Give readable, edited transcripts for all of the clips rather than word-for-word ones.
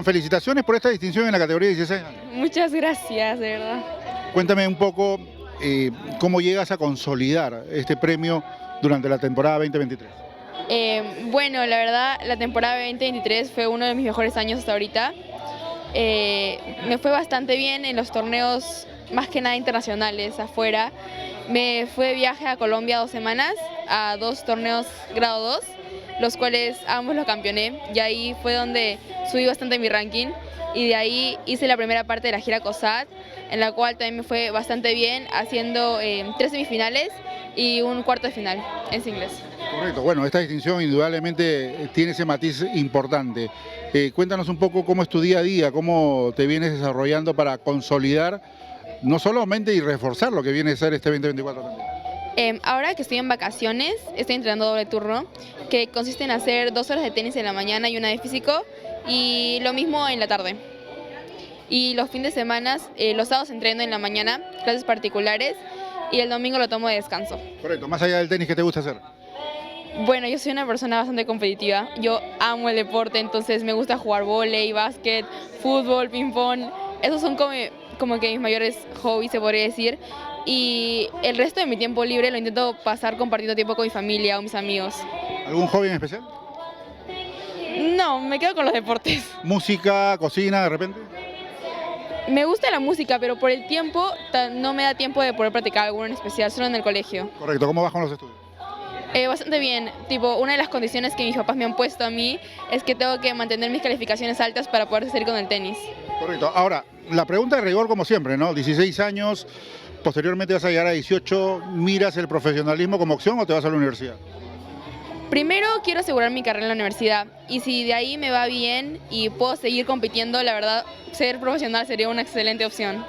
Felicitaciones por esta distinción en la categoría de 16 años. Muchas gracias, de verdad. Cuéntame un poco cómo llegas a consolidar este premio durante la temporada 2023. Bueno, la verdad, la temporada 2023 fue uno de mis mejores años hasta ahorita. Me fue bastante bien en los torneos, más que nada internacionales, afuera. Me fui de viaje a Colombia 2 semanas, a 2 torneos grado 2, los cuales ambos los campeoné, y ahí fue donde subí bastante mi ranking, y de ahí hice la primera parte de la gira COSAT, en la cual también me fue bastante bien, haciendo 3 semifinales y un cuarto de final en singles. Correcto, bueno, esta distinción indudablemente tiene ese matiz importante. Cuéntanos un poco cómo es tu día a día, cómo te vienes desarrollando para consolidar, no solamente y reforzar lo que viene a ser este 2024 también. Ahora que estoy en vacaciones, estoy entrenando doble turno, que consiste en hacer 2 horas de tenis en la mañana y una de físico, y lo mismo en la tarde. Y los fines de semana, los sábados entreno en la mañana, clases particulares, y el domingo lo tomo de descanso. Correcto, más allá del tenis, ¿qué te gusta hacer? Bueno, yo soy una persona bastante competitiva, yo amo el deporte, entonces me gusta jugar vóley, básquet, fútbol, ping pong, esos son como que mis mayores hobbies, se podría decir, y el resto de mi tiempo libre lo intento pasar compartiendo tiempo con mi familia o mis amigos. ¿Algún hobby en especial? No, me quedo con los deportes. ¿Música, cocina, de repente? Me gusta la música, pero por el tiempo no me da tiempo de poder practicar alguno en especial, solo en el colegio. Correcto, ¿cómo vas con los estudios? Bastante bien, tipo, una de las condiciones que mis papás me han puesto a mí es que tengo que mantener mis calificaciones altas para poder seguir con el tenis. Correcto, ahora, la pregunta de rigor como siempre, ¿no? 16 años, posteriormente vas a llegar a 18, ¿miras el profesionalismo como opción o te vas a la universidad? Primero quiero asegurar mi carrera en la universidad, y si de ahí me va bien y puedo seguir compitiendo, la verdad, ser profesional sería una excelente opción.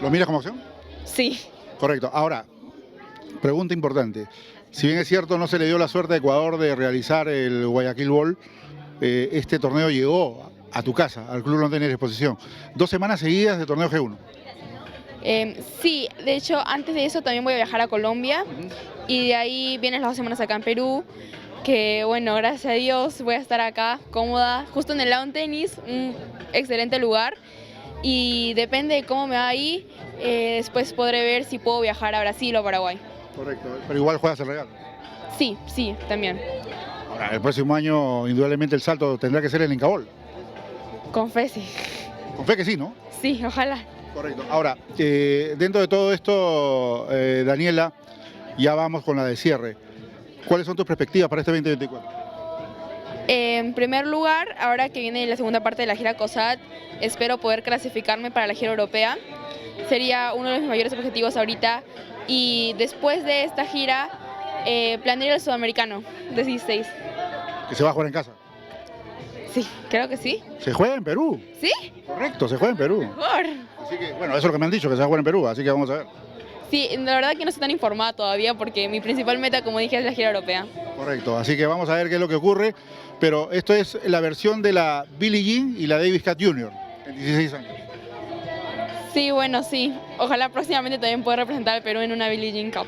¿Lo miras como opción? Sí. Correcto, ahora, pregunta importante. Si bien es cierto, no se le dio la suerte a Ecuador de realizar el Guayaquil Bowl, este torneo llegó a tu casa, al Club Londres de Exposición. 2 semanas seguidas de torneo G1. Sí, de hecho, antes de eso también voy a viajar a Colombia, y de ahí vienen las 2 semanas acá en Perú, que bueno, gracias a Dios voy a estar acá cómoda, justo en el lawn tenis, un excelente lugar, y depende de cómo me va ahí, después podré ver si puedo viajar a Brasil o Paraguay. Correcto, pero igual juegas el regalo. Sí, también. Ahora, el próximo año, indudablemente, el salto tendrá que ser el Incabol. Con fe, sí. Con fe que sí, ¿no? Sí, ojalá. Correcto. Ahora, dentro de todo esto, Daniela, ya vamos con la de cierre. ¿Cuáles son tus perspectivas para este 2024? En primer lugar, ahora que viene la segunda parte de la gira COSAT, espero poder clasificarme para la gira europea. Sería uno de mis mayores objetivos ahorita. Y después de esta gira, planeo ir al sudamericano de 16. ¿Que se va a jugar en casa? Sí, creo que sí. ¿Se juega en Perú? ¿Sí? Correcto, se juega en Perú. Mejor. Así que, bueno, eso es lo que me han dicho, que se va a jugar en Perú, así que vamos a ver. Sí, la verdad que no estoy tan informada todavía porque mi principal meta, como dije, es la gira europea. Correcto, así que vamos a ver qué es lo que ocurre, pero esto es la versión de la Billie Jean y la Davis Cup Jr. en 16 años. Sí, bueno, sí. Ojalá próximamente también pueda representar al Perú en una Billie Jean Cup.